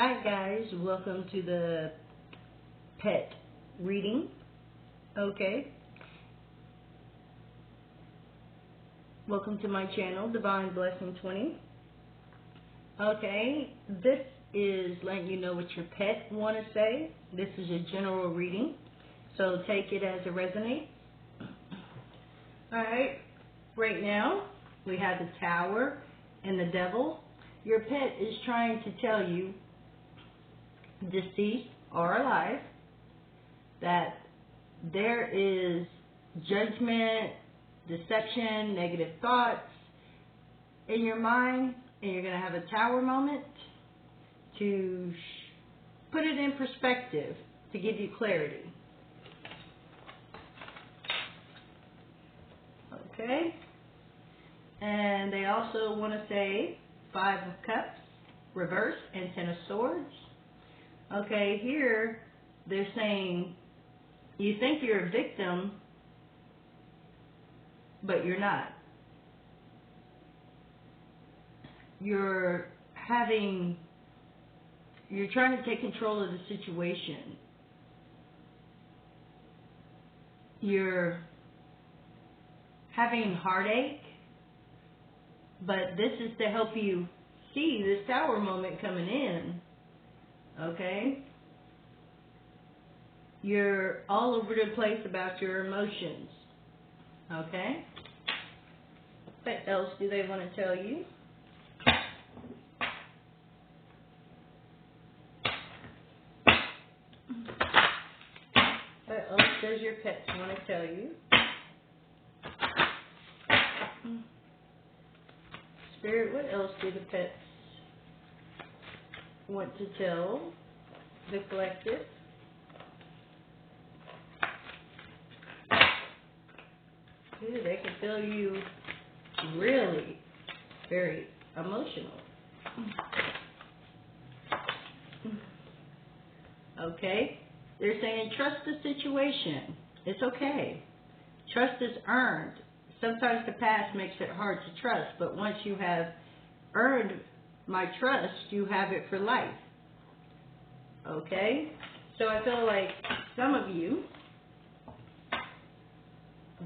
Hi guys, welcome to the pet reading. Okay. Welcome to my channel, Divine Blessing 20. Okay, this is letting you know what your pet want to say. This is a general reading, so take it as it resonates. Alright, right now we have the Tower and the Devil. Your pet is trying to tell you, deceased or alive, that there is judgment, deception, negative thoughts in your mind, and you're going to have a tower moment to put it in perspective, to give you clarity. Okay? And they also want to say Five of Cups, reverse, and Ten of Swords. Okay, here they're saying you think you're a victim, but you're not. You're trying to take control of the situation. You're having heartache, but this is to help you see this Tower moment coming in. Okay? You're all over the place about your emotions. Okay? What else do they want to tell you? What else does your pet want to tell you? Spirit, what else do the pets want to tell the collective? Ooh, they can feel you really very emotional. Okay? They're saying trust the situation. It's okay. Trust is earned. Sometimes the past makes it hard to trust, but once you have earned my trust, you have it for life. Okay? So I feel like some of you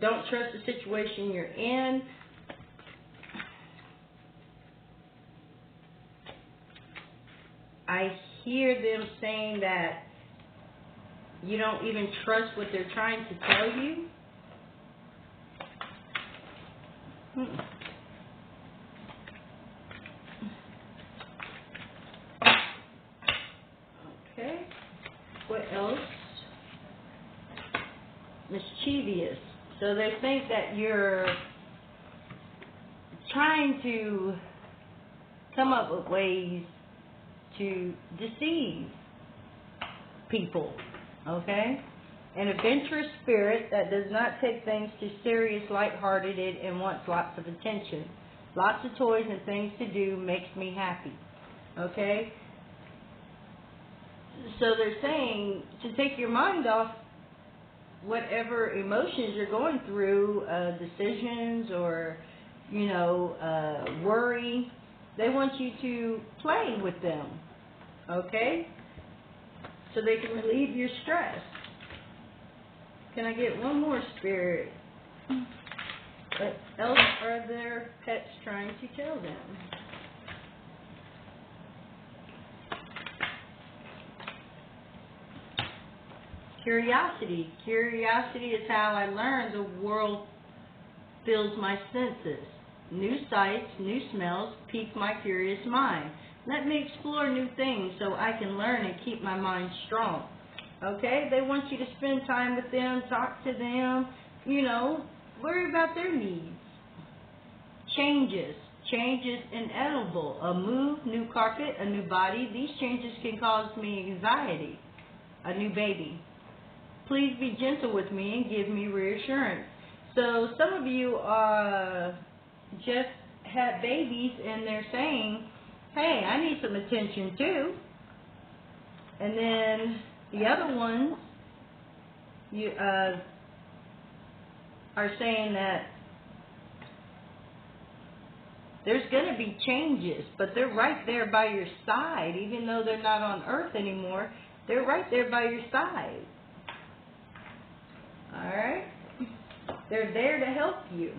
don't trust the situation you're in. I hear them saying that you don't even trust what they're trying to tell you. Okay. What else? Mischievous. So they think that you're trying to come up with ways to deceive people. Okay? An adventurous spirit that does not take things too serious, lighthearted, and wants lots of attention. Lots of toys and things to do makes me happy. Okay? So they're saying to take your mind off whatever emotions you're going through, decisions or, worry. They want you to play with them. Okay? So they can relieve your stress. Can I get one more, Spirit? What else are their pets trying to tell them? Curiosity. Curiosity is how I learn the world fills my senses. New sights, new smells pique my curious mind. Let me explore new things so I can learn and keep my mind strong. Okay? They want you to spend time with them, talk to them, worry about their needs. Changes. Change is inevitable. A move, new carpet, a new body. These changes can cause me anxiety. A new baby. Please be gentle with me and give me reassurance. So some of you just had babies and they're saying, hey, I need some attention too. And then the other ones are saying that There's going to be changes, but they're right there by your side. Even though they're not on earth anymore, they're right there by your side. All right? They're there to help you.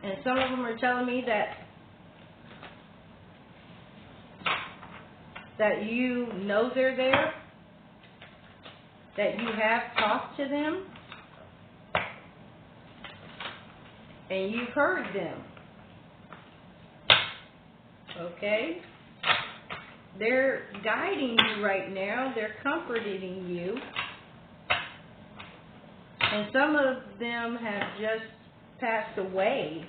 And some of them are telling me that you know they're there, that you have talked to them, and you've heard them. Okay? They're guiding you right now. They're comforting you. And some of them have just passed away.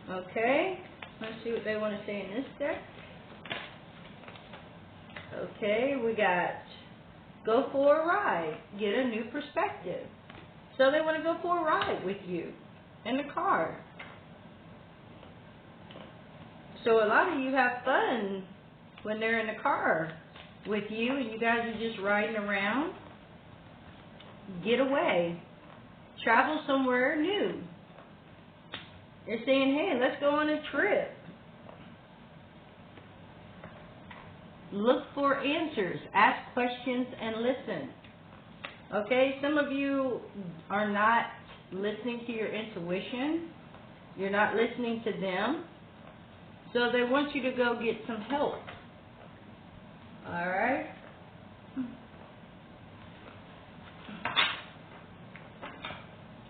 Okay? Let's see what they want to say in this deck. Okay, we got go for a ride. Get a new perspective. So they want to go for a ride with you in the car. So a lot of you have fun when they're in the car with you and you guys are just riding around. Get away. Travel somewhere new. They're saying, hey, let's go on a trip. Look for answers. Ask questions and listen. Okay, some of you are not listening to your intuition. You're not listening to them. So they want you to go get some help. All right?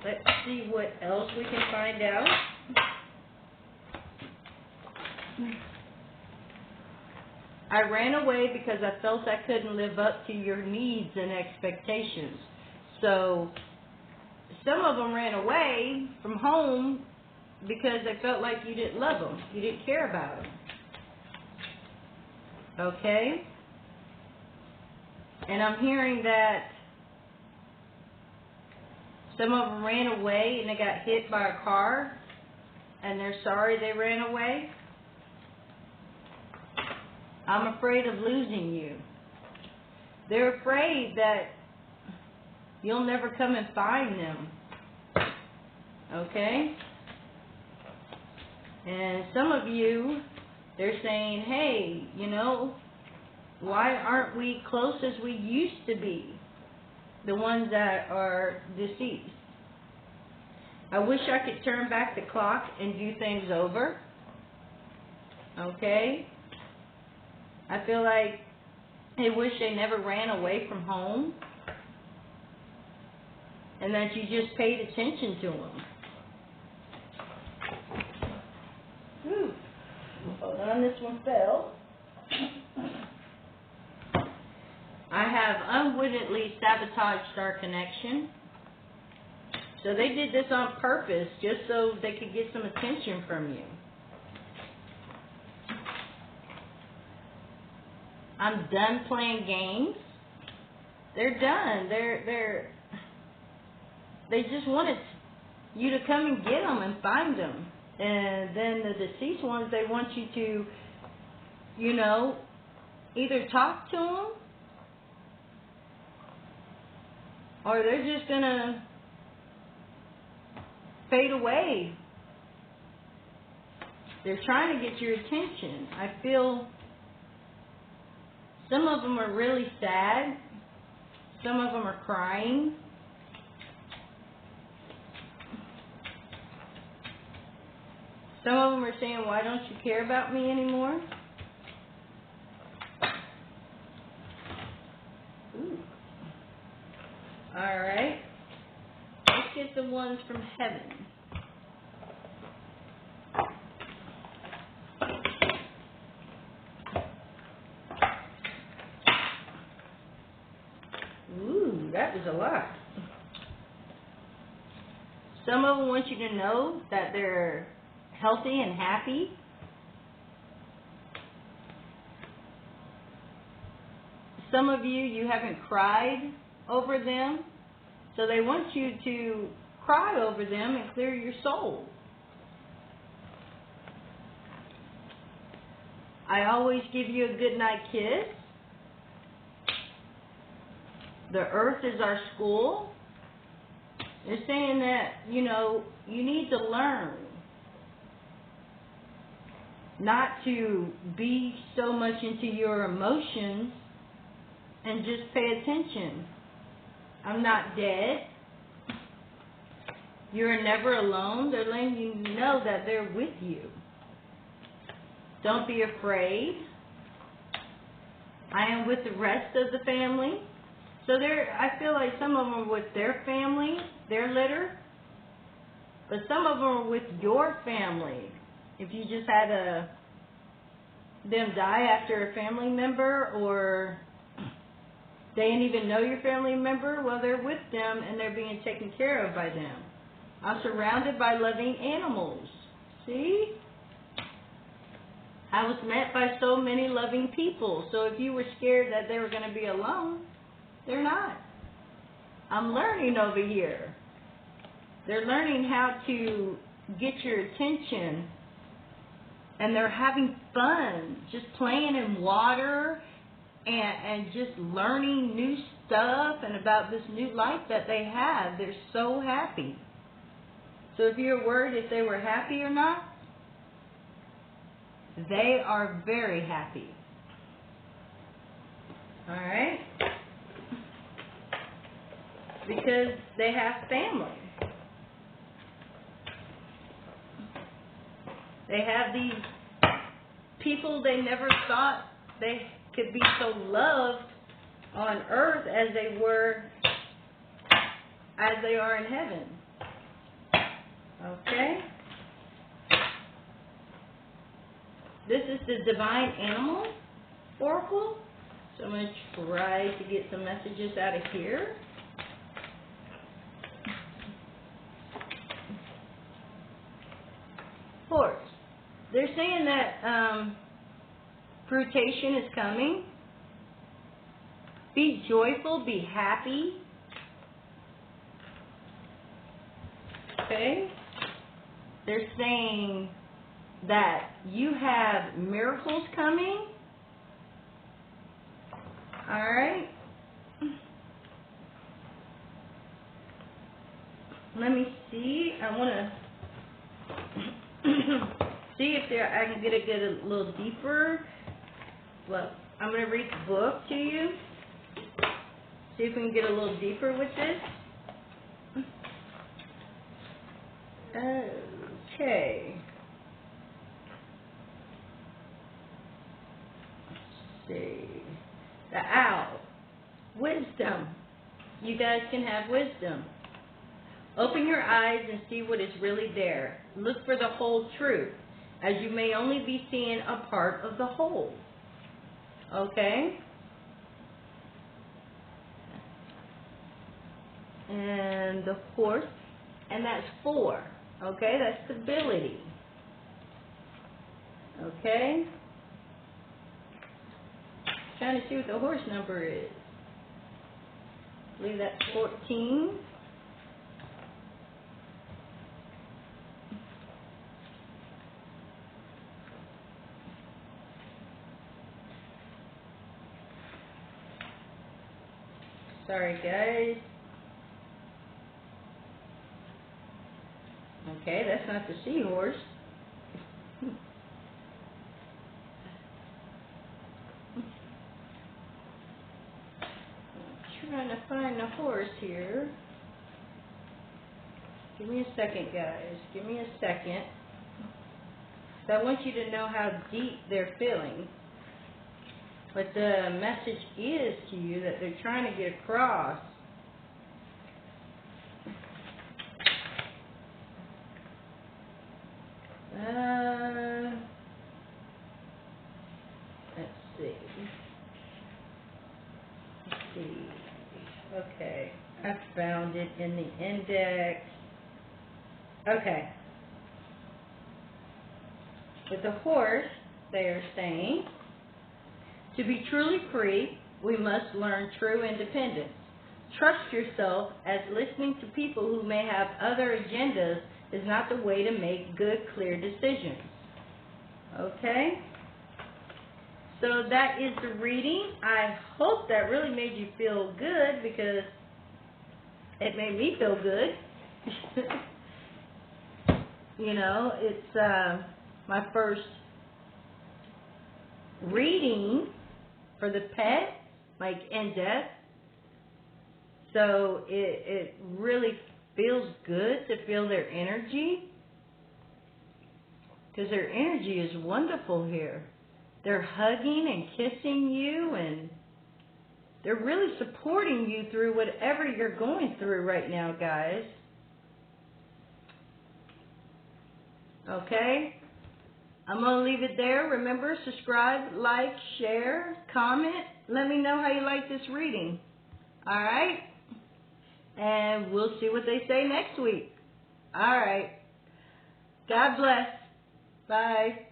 Let's see what else we can find out. I ran away because I felt I couldn't live up to your needs and expectations. So some of them ran away from home because they felt like you didn't love them. You didn't care about them. Okay? And I'm hearing that some of them ran away and they got hit by a car and they're sorry they ran away. I'm afraid of losing you. They're afraid that you'll never come and find them. Okay? And some of you, they're saying, hey, you know, why aren't we close as we used to be? The ones that are deceased. I wish I could turn back the clock and do things over. Okay? I feel like they wish they never ran away from home and that you just paid attention to them. Whew. Hold on, this one fell. I have unwittingly sabotaged our connection. So they did this on purpose just so they could get some attention from you. I'm done playing games. They're done. They just wanted you to come and get them and find them. And then the deceased ones, they want you to, you know, either talk to them or they're just going to fade away. They're trying to get your attention. I feel some of them are really sad. Some of them are crying. Some of them are saying, why don't you care about me anymore? Ooh. All right. Let's get the ones from heaven. Ooh, that is a lot. Some of them want you to know that they're healthy and happy. Some of you haven't cried over them. So they want you to cry over them and clear your soul. I always give you a good night kiss. The earth is our school. They're saying that, you know, you need to learn not to be so much into your emotions and just pay attention. I'm not dead. You're never alone. They're letting you know that they're with you. Don't be afraid. I am with the rest of the family. So I feel like some of them are with their family, their litter, but some of them are with your family. If you just had them die after a family member, or they didn't even know your family member, well, they're with them and they're being taken care of by them. I'm surrounded by loving animals. See? I was met by so many loving people. So if you were scared that they were going to be alone, they're not. I'm learning over here. They're learning how to get your attention. And they're having fun, just playing in water and just learning new stuff and about this new life that they have. They're so happy. So if you're worried if they were happy or not, they are very happy. All right? Because they have family. They have these people they never thought they could be so loved on earth as they are in heaven. Okay? This is the Divine Animal Oracle. So I'm going to try to get some messages out of here. Horse. They're saying that fruitation is coming. Be joyful, be happy. Okay? They're saying that you have miracles coming. Alright? Let me see. I want to see if I can get a little deeper. Well, I'm going to read the book to you. See if we can get a little deeper with this. Okay. Let's see. The owl. Wisdom. You guys can have wisdom. Open your eyes and see what is really there. Look for the whole truth, as you may only be seeing a part of the whole. Okay? And the horse, and that's 4. Okay? That's stability. Okay? Trying to see what the horse number is. I believe that's 14. Sorry, guys. Okay, that's not the seahorse. I'm trying to find the horse here. Give me a second, guys. Give me a second. So I want you to know how deep they're feeling. What the message is to you that they're trying to get across. Let's see. Okay, I found it in the index. Okay. With the horse, they are saying, to be truly free, we must learn true independence. Trust yourself, as listening to people who may have other agendas is not the way to make good, clear decisions. Okay? So that is the reading. I hope that really made you feel good, because it made me feel good. You know, it's my first reading for the pet, like in depth. So it really feels good to feel their energy, because their energy is wonderful here. They're hugging and kissing you, and they're really supporting you through whatever you're going through right now, guys. Okay? I'm going to leave it there. Remember, subscribe, like, share, comment. Let me know how you like this reading. All right? And we'll see what they say next week. All right. God bless. Bye.